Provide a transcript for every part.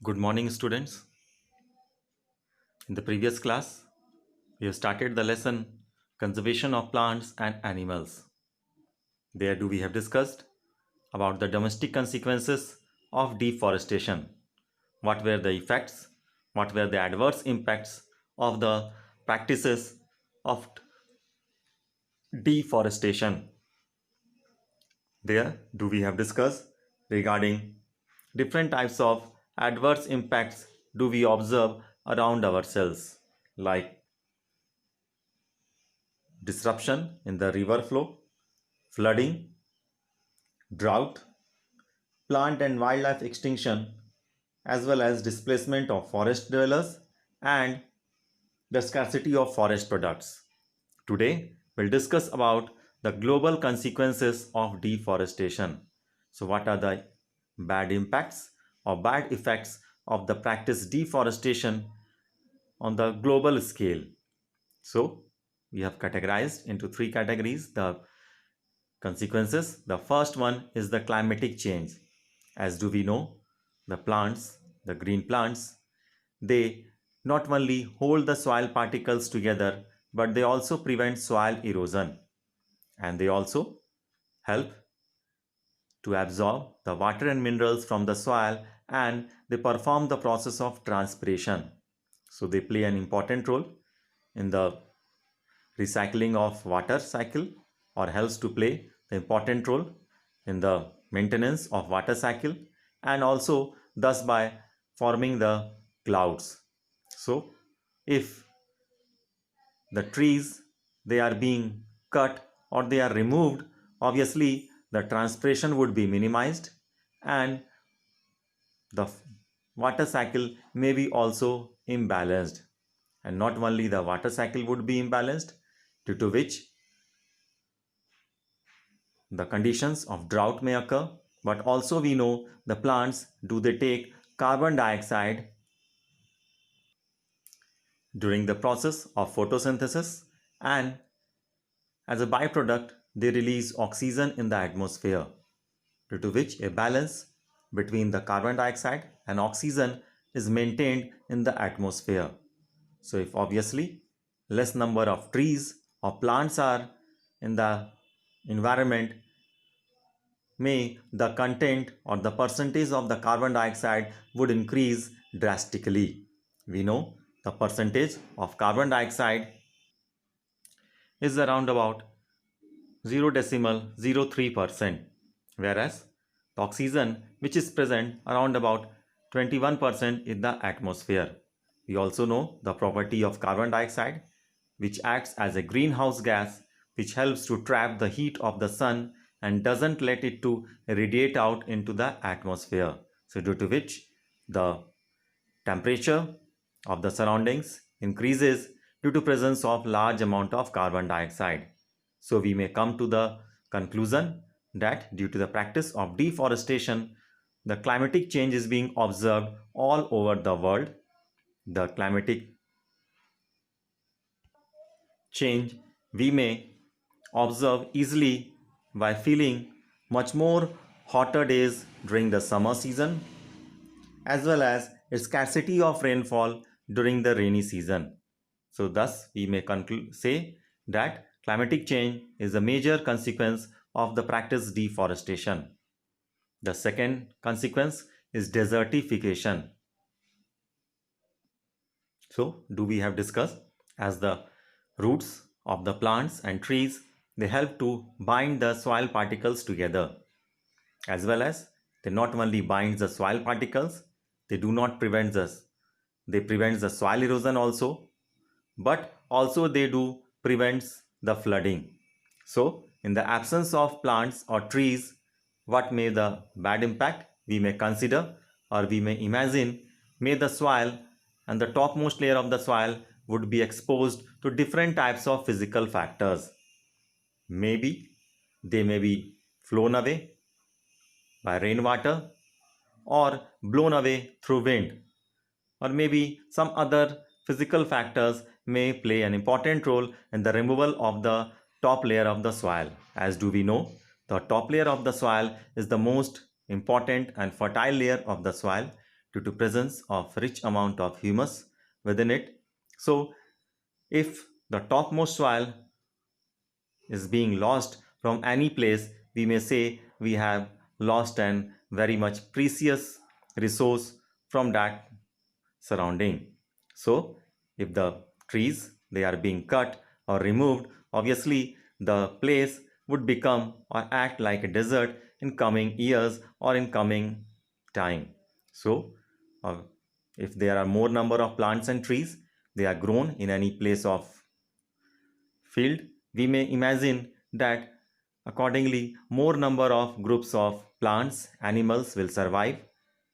Good morning, students. In the previous class, we have started the lesson Conservation of Plants and Animals. There, we have discussed about the domestic consequences of deforestation. What were the effects? What were the adverse impacts of the practices of deforestation? There, we have discussed regarding different types of adverse impacts do we observe around ourselves, like disruption in the river flow, flooding, drought, plant and wildlife extinction, as well as displacement of forest dwellers and the scarcity of forest products. Today, we'll discuss about the global consequences of deforestation. So, what are the bad impacts or bad effects of the practice deforestation on the global scale? So, we have categorized into three categories the consequences. The first one is the climatic change. As do we know, the plants, the green plants, they not only hold the soil particles together, but they also prevent soil erosion, and they also help to absorb the water and minerals from the soil, and they perform the process of transpiration. So they play an important role in the recycling of water cycle, or helps to play the important role in the maintenance of water cycle, and also thus by forming the clouds. So if the trees they are being cut or they are removed, obviously the transpiration would be minimized, and the water cycle may be also imbalanced, and not only the water cycle would be imbalanced, due to which the conditions of drought may occur, but also we know the plants do they take carbon dioxide during the process of photosynthesis, and as a byproduct they release oxygen in the atmosphere, due to which a balance between the carbon dioxide and oxygen is maintained in the atmosphere. So if obviously less number of trees or plants are in the environment, may the content or the percentage of the carbon dioxide would increase drastically. We know the percentage of carbon dioxide is around about 0.03%, whereas the oxygen which is present around about 21% in the atmosphere. We also know the property of carbon dioxide, which acts as a greenhouse gas which helps to trap the heat of the sun and doesn't let it to radiate out into the atmosphere. So due to which the temperature of the surroundings increases due to presence of large amount of carbon dioxide. So we may come to the conclusion that due to the practice of deforestation, the climatic change is being observed all over the world. The climatic change we may observe easily by feeling much more hotter days during the summer season, as well as a scarcity of rainfall during the rainy season. So thus we may say that climatic change is a major consequence of the practice deforestation. The second consequence is desertification. So do we have discussed as the roots of the plants and trees they help to bind the soil particles together, as well as they not only bind the soil particles, they do not prevent us, they prevent the soil erosion also, but also they do prevents the flooding. So in the absence of plants or trees, what may the bad impact we may consider, or we may imagine, may the soil and the topmost layer of the soil would be exposed to different types of physical factors. Maybe they may be flown away by rainwater or blown away through wind, or maybe some other physical factors may play an important role in the removal of the top layer of the soil. As do we know, the top layer of the soil is the most important and fertile layer of the soil, due to presence of rich amount of humus within it. So if the topmost soil is being lost from any place, we may say we have lost an very much precious resource from that surrounding. So if the trees they are being cut or removed, obviously the place would become or act like a desert in coming years or in coming time. So uh, if there are more number of plants and trees, they are grown in any place of field, we may imagine that accordingly more number of groups of plants, animals will survive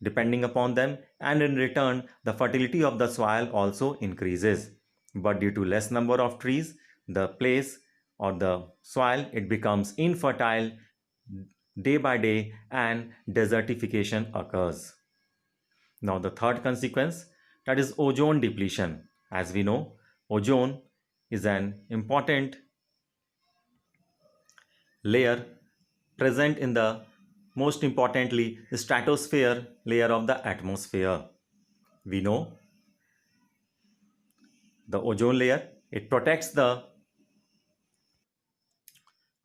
depending upon them, and in return the fertility of the soil also increases. But due to less number of trees, the place or the soil it becomes infertile day by day and desertification occurs. Now the third consequence, that is ozone depletion. As we know, ozone is an important layer present in the most importantly the stratosphere layer of the atmosphere. We know the ozone layer it protects the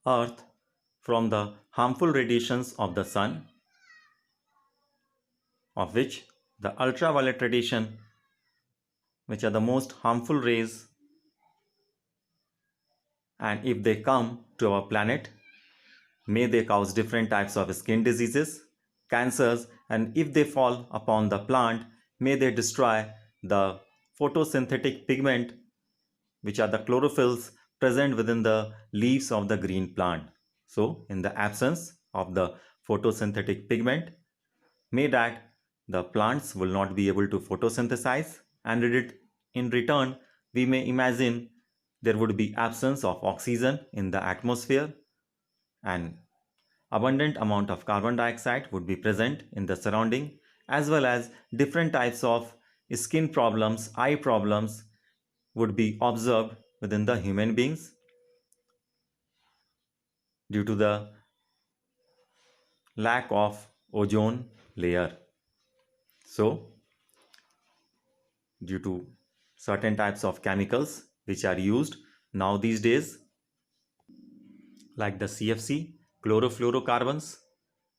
earth from the harmful radiations of the sun, of which the ultraviolet radiation, which are the most harmful rays, and if they come to our planet, may they cause different types of skin diseases, cancers, and if they fall upon the plant, may they destroy the photosynthetic pigment, which are the chlorophylls present within the leaves of the green plant. So, in the absence of the photosynthetic pigment, may that the plants will not be able to photosynthesize, and in return, we may imagine there would be absence of oxygen in the atmosphere, and abundant amount of carbon dioxide would be present in the surrounding, as well as different types of skin problems, eye problems would be observed within the human beings due to the lack of ozone layer. So due to certain types of chemicals which are used now these days, like the CFC, chlorofluorocarbons,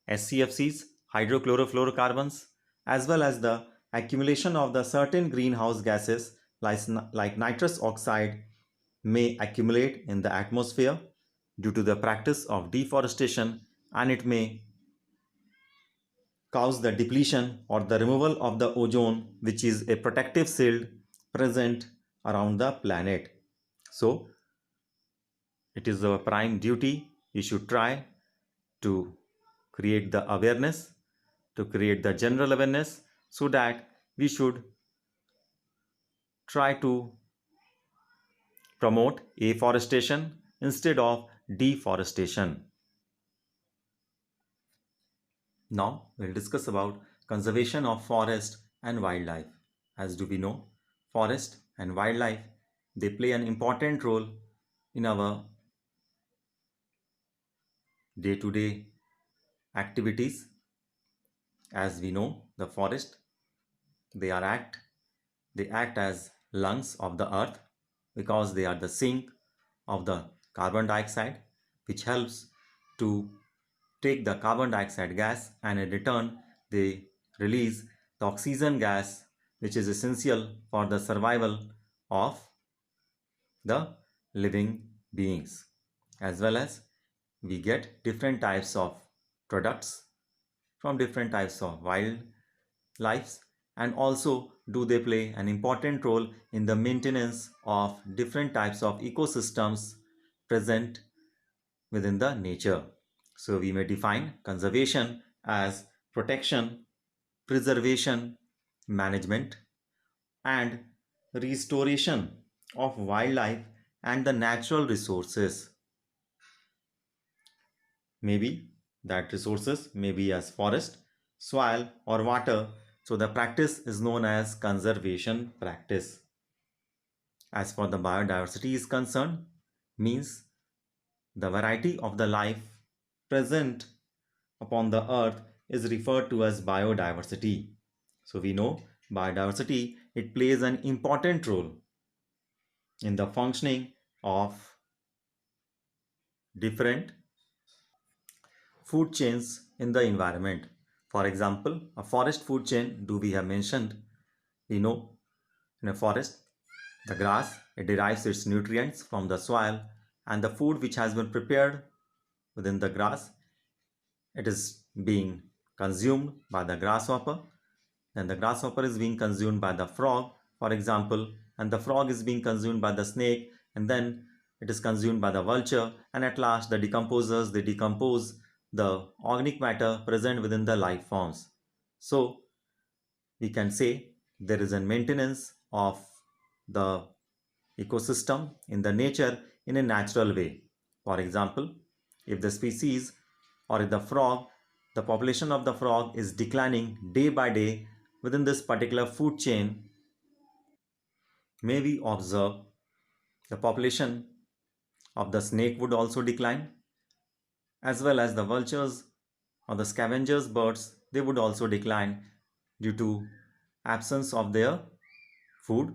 SCFCs, hydrochlorofluorocarbons, as well as the accumulation of the certain greenhouse gases like nitrous oxide may accumulate in the atmosphere due to the practice of deforestation, and it may cause the depletion or the removal of the ozone, which is a protective shield present around the planet. So it is our prime duty, we should try to create the awareness, to create the general awareness, so that we should try to promote afforestation instead of deforestation. Now we'll discuss about conservation of forest and wildlife. As do we know, forest and wildlife they play an important role in our day-to-day activities. As we know, the forest they are act they act as lungs of the earth because they are the sink of the carbon dioxide, which helps to take the carbon dioxide gas, and in return they release the oxygen gas, which is essential for the survival of the living beings. As well as we get different types of products from different types of wildlife, and also do they play an important role in the maintenance of different types of ecosystems present within the nature. So we may define conservation as protection, preservation, management, and restoration of wildlife and the natural resources. Maybe that resources may be as forest, soil, or water. So the practice is known as conservation practice. As for the biodiversity is concerned, means the variety of the life present upon the earth is referred to as biodiversity. So we know biodiversity, it plays an important role in the functioning of different food chains in the environment. For example, a forest food chain, do we have mentioned? We know in a forest, the grass, it derives its nutrients from the soil, and the food which has been prepared within the grass, it is being consumed by the grasshopper. Then the grasshopper is being consumed by the frog, for example, and the frog is being consumed by the snake, and then it is consumed by the vulture, and at last the decomposers, they decompose the organic matter present within the life forms. So we can say there is a maintenance of the ecosystem in the nature in a natural way. For example, if the species or if the frog, the population of the frog is declining day by day within this particular food chain, may we observe the population of the snake would also decline, as well as the vultures or the scavengers birds, they would also decline due to absence of their food.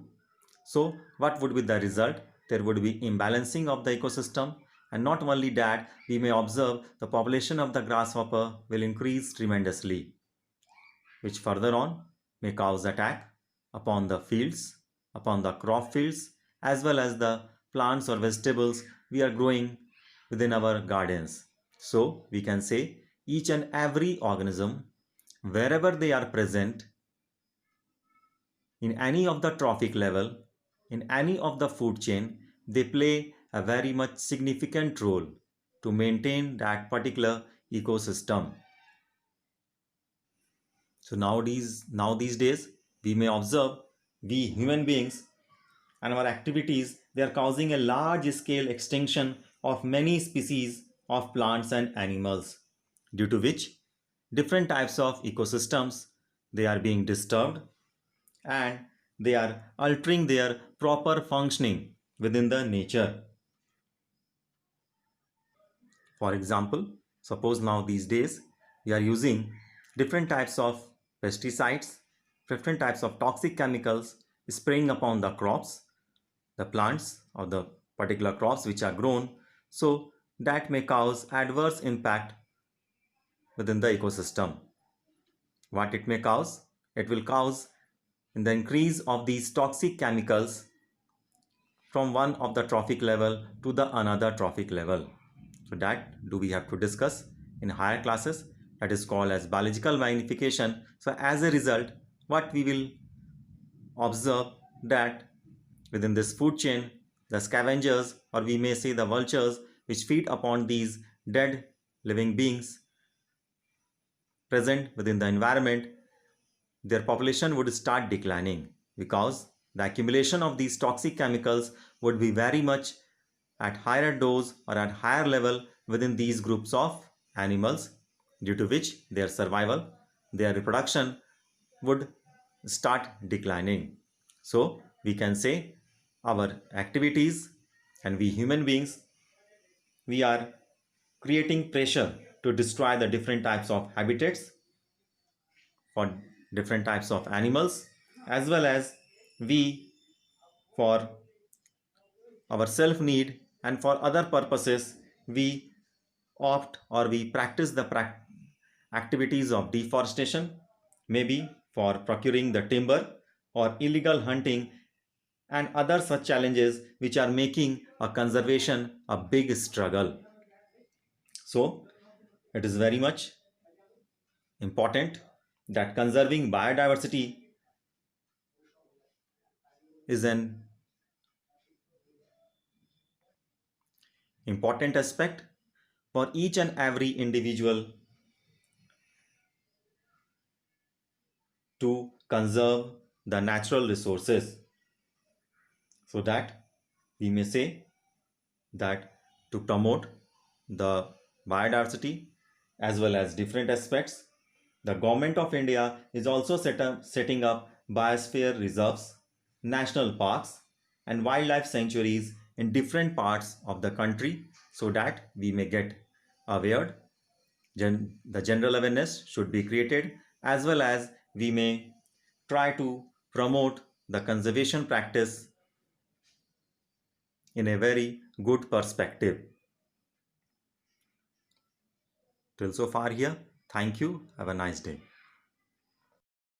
So what would be the result? There would be imbalancing of the ecosystem, and not only that, we may observe the population of the grasshopper will increase tremendously, which further on may cause attack upon the fields, upon the crop fields, as well as the plants or vegetables we are growing within our gardens. So we can say each and every organism, wherever they are present, in any of the trophic level, in any of the food chain, they play a very much significant role to maintain that particular ecosystem. So now these days, we may observe we human beings and our activities, they are causing a large scale extinction of many species of plants and animals, due to which different types of ecosystems, they are being disturbed, and they are altering their proper functioning within the nature. For example, suppose now these days we are using different types of pesticides, different types of toxic chemicals spraying upon the crops, the plants or the particular crops which are grown. So that may cause adverse impact within the ecosystem. What it may cause? It will cause in the increase of these toxic chemicals from one of the trophic level to the another trophic level. So that do we have to discuss in higher classes, that is called as biological magnification. So as a result, what we will observe that within this food chain, the scavengers, or we may say the vultures, which feed upon these dead living beings present within the environment, their population would start declining, because the accumulation of these toxic chemicals would be very much at higher dose or at higher level within these groups of animals, due to which their survival, their reproduction would start declining. So we can say our activities and we human beings, we are creating pressure to destroy the different types of habitats for different types of animals, as well as we, for our self need and for other purposes, we opt or we practice the activities of deforestation, maybe for procuring the timber or illegal hunting and other such challenges which are making a conservation a big struggle. So it is very much important that conserving biodiversity is an important aspect for each and every individual to conserve the natural resources, so that we may say that to promote the biodiversity as well as different aspects, the government of India is also setting up biosphere reserves, national parks, and wildlife sanctuaries in different parts of the country, so that we may get aware. The general awareness should be created, as well as we may try to promote the conservation practice in a very good perspective. Till so far here, thank you. Have a nice day.